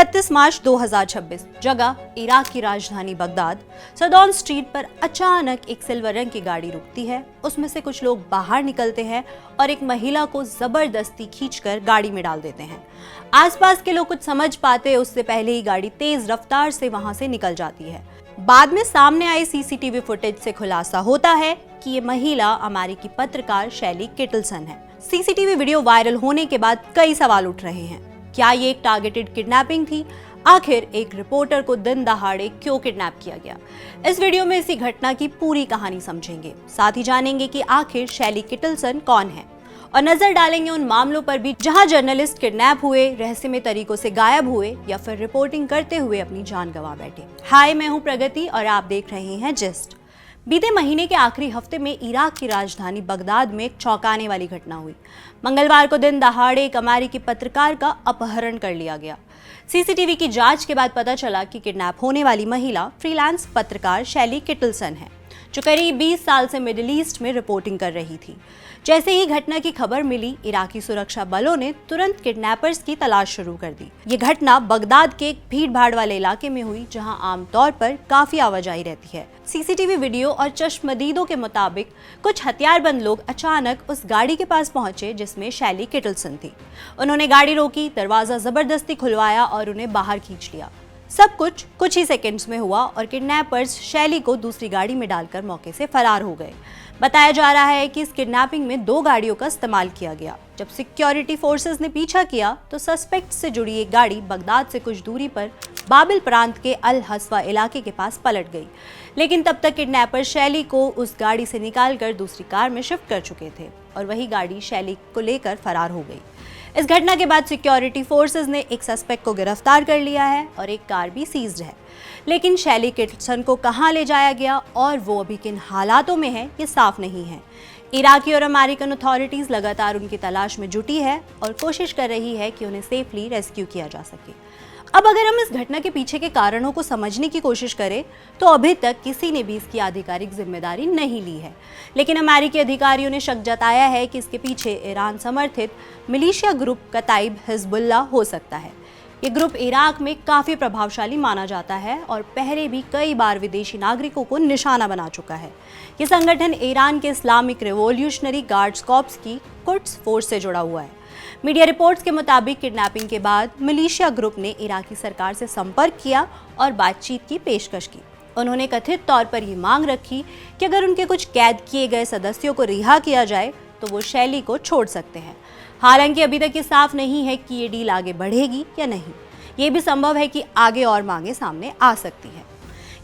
31 मार्च 2026 जगह इराक की राजधानी बगदाद। सदौन स्ट्रीट पर अचानक एक सिल्वर रंग की गाड़ी रुकती है। उसमें से कुछ लोग बाहर निकलते हैं और एक महिला को जबरदस्ती खींचकर गाड़ी में डाल देते हैं। आसपास के लोग कुछ समझ पाते उससे पहले ही गाड़ी तेज रफ्तार से वहां से निकल जाती है। बाद में सामने आए सीसीटीवी फुटेज से खुलासा होता है कि ये महिला अमेरिकी पत्रकार शैली किटलसन है। सीसीटीवी वीडियो वायरल होने के बाद कई सवाल उठ रहे हैं। क्या ये एक टारगेटेड किडनैपिंग थी? आखिर एक रिपोर्टर को दिन दहाड़े क्यों किडनैप किया गया? इस वीडियो में इसी घटना की पूरी कहानी समझेंगे। साथ ही जानेंगे कि आखिर शैली किटलसन कौन है और नजर डालेंगे उन मामलों पर भी जहां जर्नलिस्ट किडनैप हुए, रहस्यमय तरीकों से गायब हुए या फिर रिपोर्टिंग करते हुए अपनी जान गंवा बैठे। हाय, मैं हूं प्रगति और आप देख रहे हैं जिस्ट। बीते महीने के आखिरी हफ्ते में इराक की राजधानी बगदाद में एक चौंकाने वाली घटना हुई। मंगलवार को दिन दहाड़े एक अमेरिकी पत्रकार का अपहरण कर लिया गया। सीसीटीवी की जांच के बाद पता चला कि किडनैप होने वाली महिला फ्रीलांस पत्रकार शैली किटलसन है, जो करीब 20 साल से मिडिल ईस्ट में रिपोर्टिंग कर रही थी। जैसे ही घटना की खबर मिली, इराकी सुरक्षा बलों ने तुरंत किडनैपर्स की तलाश शुरू कर दी। ये घटना बगदाद के एक भीड़-भाड़ वाले इलाके में हुई, जहां आमतौर पर काफी आवाजाही रहती है। सीसीटीवी वीडियो और चश्मदीदों के मुताबिक कुछ हथियारबंद लोग अचानक उस गाड़ी के पास पहुंचे जिसमें शैली किटलसन थी। उन्होंने गाड़ी रोकी, दरवाजा जबरदस्ती खुलवाया और उन्हें बाहर खींच लिया। सब कुछ ही सेकंड्स में हुआ और किडनैपर्स शैली को दूसरी गाड़ी में डालकर मौके से फरार हो गए। बताया जा रहा है कि इस किडनैपिंग में 2 गाड़ियों का इस्तेमाल किया गया। जब सिक्योरिटी फोर्सेस ने पीछा किया तो सस्पेक्ट से जुड़ी एक गाड़ी बगदाद से कुछ दूरी पर बाबिल प्रांत के अल हसवा इलाके के पास पलट गई, लेकिन तब तक किडनैपर शैली को उस गाड़ी से निकालकर दूसरी कार में शिफ्ट कर चुके थे और वही गाड़ी शैली को लेकर फरार हो गई। इस घटना के बाद सिक्योरिटी फोर्सेस ने एक सस्पेक्ट को गिरफ्तार कर लिया है और एक कार भी सीज्ड है। लेकिन शैली किटलसन को कहां ले जाया गया और वो अभी किन हालातों में है, ये साफ नहीं है। इराकी और अमेरिकन अथॉरिटीज लगातार उनकी तलाश में जुटी है और कोशिश कर रही है कि उन्हें सेफली रेस्क्यू किया जा सके। अब अगर हम इस घटना के पीछे के कारणों को समझने की कोशिश करें तो अभी तक किसी ने भी इसकी आधिकारिक जिम्मेदारी नहीं ली है, लेकिन अमेरिकी अधिकारियों ने शक जताया है कि इसके पीछे ईरान समर्थित मिलिशिया ग्रुप कताइब हिजबुल्लाह हो सकता है। ये ग्रुप इराक में काफी प्रभावशाली माना जाता है और पहले भी कई बार विदेशी नागरिकों को निशाना बना चुका है। ये संगठन ईरान के इस्लामिक रिवॉल्यूशनरी गार्ड्स कॉर्प्स की कुड्स फोर्स से जुड़ा हुआ है। मीडिया रिपोर्ट्स के मुताबिक किडनैपिंग के बाद मिलिशिया ग्रुप ने इराकी सरकार से संपर्क किया और बातचीत की पेशकश की। उन्होंने कथित तौर पर ये मांग रखी कि अगर उनके कुछ कैद किए गए सदस्यों को रिहा किया जाए तो वो शैली को छोड़ सकते हैं। हालांकि अभी तक ये साफ नहीं है कि ये डील आगे बढ़ेगी या नहीं। ये भी संभव है कि आगे और मांगे सामने आ सकती है।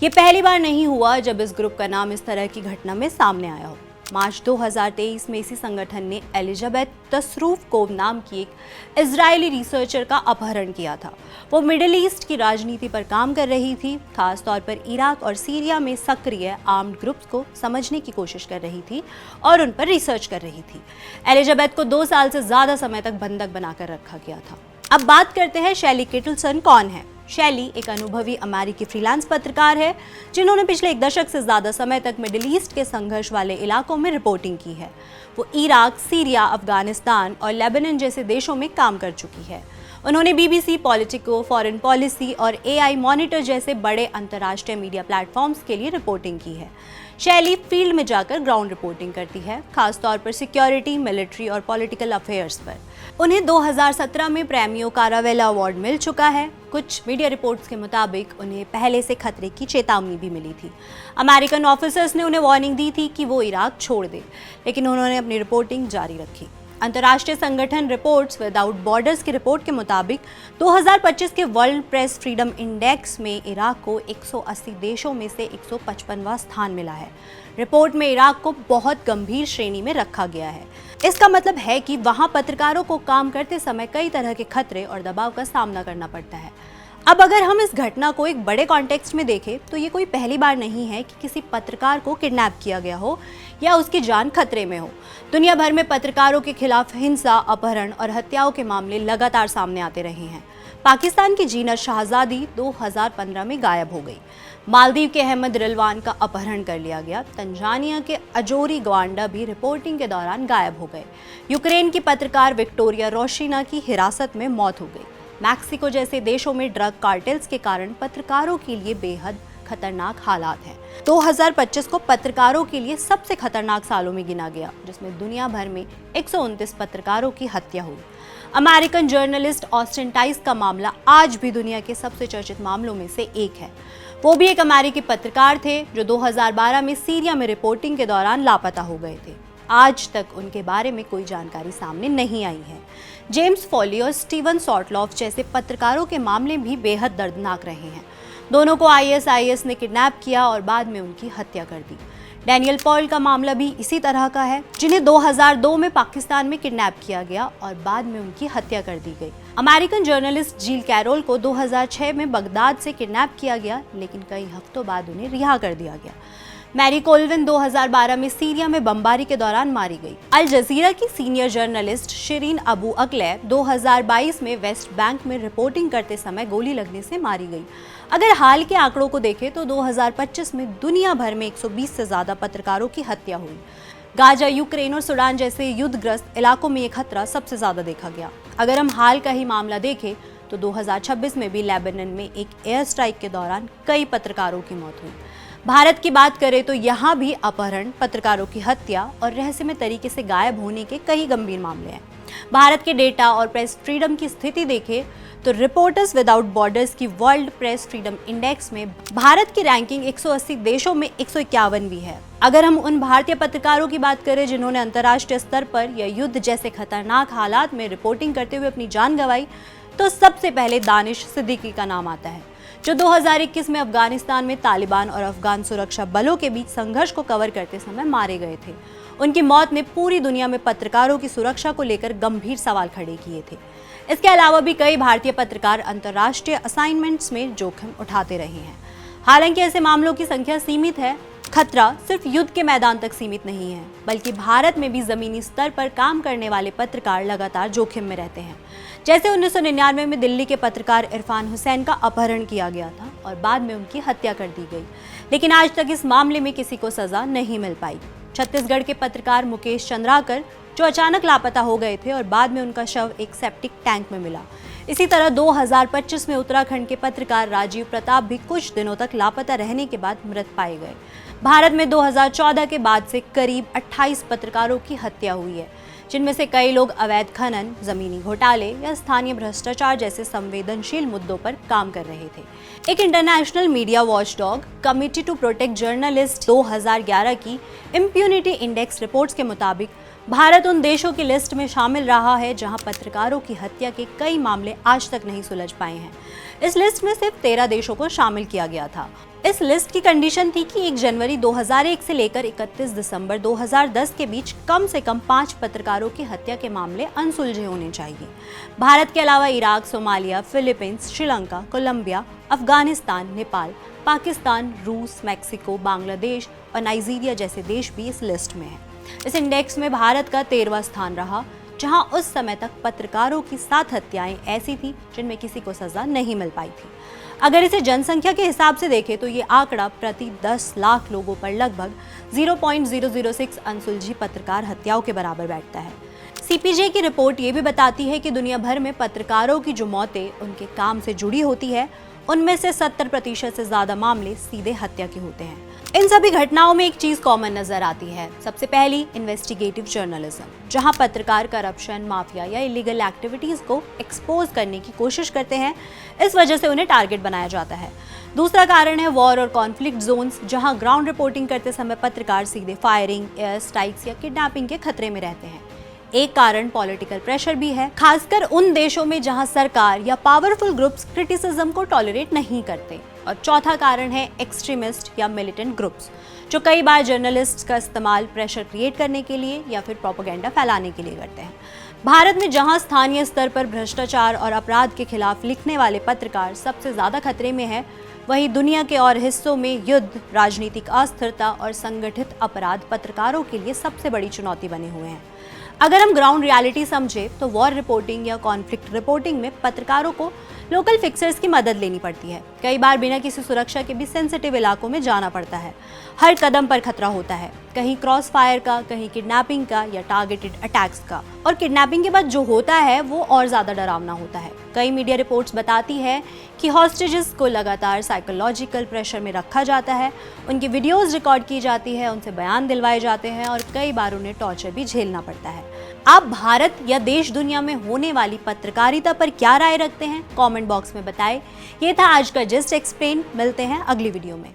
ये पहली बार नहीं हुआ जब इस ग्रुप का नाम इस तरह की घटना में सामने आया हो। मार्च 2023 में इसी संगठन ने एलिजाबेथ तसरूफकोव नाम की एक इजरायली रिसर्चर का अपहरण किया था। वो मिडिल ईस्ट की राजनीति पर काम कर रही थी, खास तौर पर इराक और सीरिया में सक्रिय आर्म्ड ग्रुप्स को समझने की कोशिश कर रही थी और उन पर रिसर्च कर रही थी। एलिजाबेथ को 2 साल से ज्यादा समय तक बंधक बनाकर रखा गया था। अब बात करते हैं शैली किटलसन कौन है। शैली एक अनुभवी अमेरिकी फ्रीलांस पत्रकार है, जिन्होंने पिछले 1 दशक से ज्यादा समय तक मिडिल ईस्ट के संघर्ष वाले इलाकों में रिपोर्टिंग की है। वो इराक, सीरिया, अफगानिस्तान और लेबनान जैसे देशों में काम कर चुकी है। उन्होंने BBC, पॉलिटिको, फॉरेन पॉलिसी और AI मॉनिटर जैसे बड़े अंतर्राष्ट्रीय मीडिया प्लेटफॉर्म्स के लिए रिपोर्टिंग की है। शैली फील्ड में जाकर ग्राउंड रिपोर्टिंग करती है, खासतौर पर सिक्योरिटी, मिलिट्री और पॉलिटिकल अफेयर्स पर। उन्हें 2017 में प्रेमियो कारावेला अवार्ड मिल चुका है। कुछ मीडिया रिपोर्ट्स के मुताबिक उन्हें पहले से खतरे की चेतावनी भी मिली थी। अमेरिकन ऑफिसर्स ने उन्हें वार्निंग दी थी कि वो इराक छोड़ दे, लेकिन उन्होंने अपनी रिपोर्टिंग जारी रखी। अंतर्राष्ट्रीय संगठन रिपोर्ट्स विदाउट बॉर्डर्स की रिपोर्ट के मुताबिक 2025 के वर्ल्ड प्रेस फ्रीडम इंडेक्स में इराक को 180 देशों में से 155वां स्थान मिला है। रिपोर्ट में इराक को बहुत गंभीर श्रेणी में रखा गया है। इसका मतलब है कि वहां पत्रकारों को काम करते समय कई तरह के खतरे और दबाव का सामना करना पड़ता है। अब अगर हम इस घटना को एक बड़े कॉन्टेक्स्ट में देखें तो ये कोई पहली बार नहीं है कि किसी पत्रकार को किडनैप किया गया हो या उसकी जान खतरे में हो। दुनिया भर में पत्रकारों के खिलाफ हिंसा, अपहरण और हत्याओं के मामले लगातार सामने आते रहे हैं। पाकिस्तान की जीनत शाहजादी 2015 में गायब हो गई। मालदीव के अहमद रिलवान का अपहरण कर लिया गया। तंजानिया के अजोरी ग्वांडा भी रिपोर्टिंग के दौरान गायब हो गए। यूक्रेन की पत्रकार विक्टोरिया रोशिना की हिरासत में मौत हो गई। मैक्सिको जैसे देशों में ड्रग कार्टेल्स के कारण पत्रकारों के लिए बेहद खतरनाक हालात हैं। 2025 को पत्रकारों के लिए सबसे खतरनाक सालों में गिना गया, जिसमें दुनिया भर में 129 पत्रकारों की हत्या हुई। अमेरिकन जर्नलिस्ट ऑस्टिन टाइस का मामला आज भी दुनिया के सबसे चर्चित मामलों में से एक है। वो भी एक अमेरिकी पत्रकार थे जो 2012 में सीरिया में रिपोर्टिंग के दौरान लापता हो गए थे। आज तक उनके बारे में कोई जानकारी सामने नहीं आई है। जेम्स फॉली और स्टीवन सॉर्टलॉफ जैसे पत्रकारों के मामले भी बेहद दर्दनाक रहे हैं। दोनों को आईएसआईएस ने किडनैप किया और बाद में उनकी हत्या कर दी। डैनियल पॉल का मामला भी इसी तरह का है, जिन्हें 2002 में पाकिस्तान में किडनैप किया गया और बाद में उनकी हत्या कर दी गई। अमेरिकन जर्नलिस्ट जील कैरोल को 2006 में बगदाद से किडनैप किया गया, लेकिन कई हफ्तों बाद उन्हें रिहा कर दिया गया। मैरी कोल्विन 2012 में सीरिया में बमबारी के दौरान मारी गई। अल जजीरा की सीनियर जर्नलिस्ट शिरीन अबू अक्ले 2022 में वेस्ट बैंक में रिपोर्टिंग करते समय गोली लगने से मारी गई। अगर हाल के आंकड़ों को देखें तो 2025 में दुनिया भर में 120 से ज्यादा पत्रकारों की हत्या हुई। गाजा, यूक्रेन और सूडान जैसे युद्धग्रस्त इलाकों में ये खतरा सबसे ज्यादा देखा गया। अगर हम हाल का ही मामला देखें तो 2026 में भी लेबनान में एक एयर स्ट्राइक के दौरान कई पत्रकारों की मौत हुई। भारत की बात करें तो यहाँ भी अपहरण, पत्रकारों की हत्या और रहस्यमय तरीके से गायब होने के कई गंभीर मामले हैं। भारत के डेटा और प्रेस फ्रीडम की स्थिति देखें तो रिपोर्टर्स विदाउट बॉर्डर्स की वर्ल्ड प्रेस फ्रीडम इंडेक्स में भारत की रैंकिंग 180 देशों में 151वीं है। अगर हम उन भारतीय पत्रकारों की बात करें जिन्होंने अंतर्राष्ट्रीय स्तर पर या युद्ध जैसे खतरनाक हालात में रिपोर्टिंग करते हुए अपनी जान गंवाई, तो सबसे पहले दानिश सिद्दीकी का नाम आता है, जो 2021 में अफगानिस्तान में तालिबान और अफगान सुरक्षा बलों के बीच संघर्ष को कवर करते समय मारे गए थे। उनकी मौत ने पूरी दुनिया में पत्रकारों की सुरक्षा को लेकर गंभीर सवाल खड़े किए थे। इसके अलावा भी कई भारतीय पत्रकार अंतर्राष्ट्रीय असाइनमेंट्स में जोखिम उठाते रहे हैं। हालांकि ऐसे मामलों की संख्या सीमित है। खतरा सिर्फ युद्ध के मैदान तक सीमित नहीं है, बल्कि भारत में भी जमीनी स्तर पर काम करने वाले पत्रकार लगातार जोखिम में रहते हैं। जैसे 1999 में दिल्ली के पत्रकार इरफान हुसैन का अपहरण किया गया था और बाद में उनकी हत्या कर दी गई, लेकिन आज तक इस मामले में किसी को सजा नहीं मिल पाई। छत्तीसगढ़ के पत्रकार मुकेश चंद्राकर जो अचानक लापता हो गए थे और बाद में उनका शव एक सेप्टिक टैंक में मिला। इसी तरह 2025 में उत्तराखंड के पत्रकार राजीव प्रताप भी कुछ दिनों तक लापता रहने के बाद मृत पाए गए। भारत में 2014 के बाद से करीब 28 पत्रकारों की हत्या हुई है, जिनमें से कई लोग अवैध खनन, जमीनी घोटाले या स्थानीय भ्रष्टाचार जैसे संवेदनशील मुद्दों पर काम कर रहे थे। एक international media watchdog committee to protect journalist 2011 की इम्प्यूनिटी इंडेक्स रिपोर्ट्स के मुताबिक भारत उन देशों की लिस्ट में शामिल रहा है जहां पत्रकारों की हत्या के कई मामले आज तक नहीं सुलझ पाए हैं। इस लिस्ट में सिर्फ 13 देशों को शामिल किया गया था। इस लिस्ट की कंडीशन थी कि 1 जनवरी 2001 से लेकर 31 दिसंबर 2010 के बीच कम से कम 5 पत्रकारों की हत्या के मामले अनसुलझे होने चाहिए। भारत के अलावा Iraq, Somalia, Philippines, Sri Lanka, Colombia, Afghanistan, Nepal, Pakistan, रूस, मैक्सिको, बांग्लादेश और नाइजीरिया जैसे देश भी इस लिस्ट में हैं। इस इंडेक्स में भारत का 13वां स्थान रहा, जहां उस समय तक पत्रकारों की 7 हत्याएं ऐसी थी जिनमें किसी को सजा नहीं मिल पाई थी। अगर इसे जनसंख्या के हिसाब से देखें तो ये आंकड़ा प्रति 10 लाख लोगों पर लगभग 0.006 अनसुलझी पत्रकार हत्याओं के बराबर बैठता है। सीपीजे की रिपोर्ट ये भी बताती है कि दुनिया भर में पत्रकारों की जो मौतें उनके काम से जुड़ी होती है, उनमें से 70% से ज्यादा मामले सीधे हत्या के होते हैं। इन सभी घटनाओं में एक चीज कॉमन नजर आती है। सबसे पहली, इन्वेस्टिगेटिव जर्नलिज्म, जहां पत्रकार करप्शन, माफिया या इलीगल एक्टिविटीज को एक्सपोज करने की कोशिश करते हैं, इस वजह से उन्हें टारगेट बनाया जाता है। दूसरा कारण है वॉर और कॉन्फ्लिक्ट जोन्स, जहां ग्राउंड रिपोर्टिंग करते समय पत्रकार सीधे फायरिंग, एयर स्ट्राइक्स या किडनैपिंग के खतरे में रहते हैं। एक कारण पॉलिटिकल प्रेशर भी है, खासकर उन देशों में जहां सरकार या पावरफुल ग्रुप्स क्रिटिसिज्म को टॉलरेट नहीं करते। और चौथा कारण है एक्सट्रीमिस्ट या मिलिटेंट ग्रुप्स, जो कई बार जर्नलिस्ट्स का इस्तेमाल प्रेशर क्रिएट करने के लिए या फिर प्रोपेगेंडा फैलाने के लिए करते हैं। भारत में जहां स्थानीय स्तर पर भ्रष्टाचार और अपराध के खिलाफ लिखने वाले पत्रकार सबसे ज्यादा खतरे में है, वहीं दुनिया के और हिस्सों में युद्ध, राजनीतिक अस्थिरता और संगठित अपराध पत्रकारों के लिए सबसे बड़ी चुनौती बने हुए हैं। अगर हम ग्राउंड रियलिटी समझे तो वॉर रिपोर्टिंग या कॉन्फ्लिक्ट रिपोर्टिंग में पत्रकारों को लोकल फिक्सर्स की मदद लेनी पड़ती है। कई बार बिना किसी सुरक्षा के भी सेंसिटिव इलाकों में जाना पड़ता है। हर कदम पर खतरा होता है, कहीं क्रॉस फायर का, कहीं किडनैपिंग का या टारगेटेड अटैक्स का। और किडनैपिंग के बाद जो होता है वो और ज्यादा डरावना होता है। कई मीडिया रिपोर्ट्स बताती है कि हॉस्टेजेस को लगातार साइकोलॉजिकल प्रेशर में रखा जाता है, उनकी वीडियोस रिकॉर्ड की जाती है, उनसे बयान दिलवाए जाते हैं और कई बार उन्हें टॉर्चर भी झेलना पड़ता है। आप भारत या देश दुनिया में होने वाली पत्रकारिता पर क्या राय रखते हैं? कमेंट बॉक्स में बताएं। ये था आज का जस्ट एक्सप्लेन। मिलते हैं अगली वीडियो में।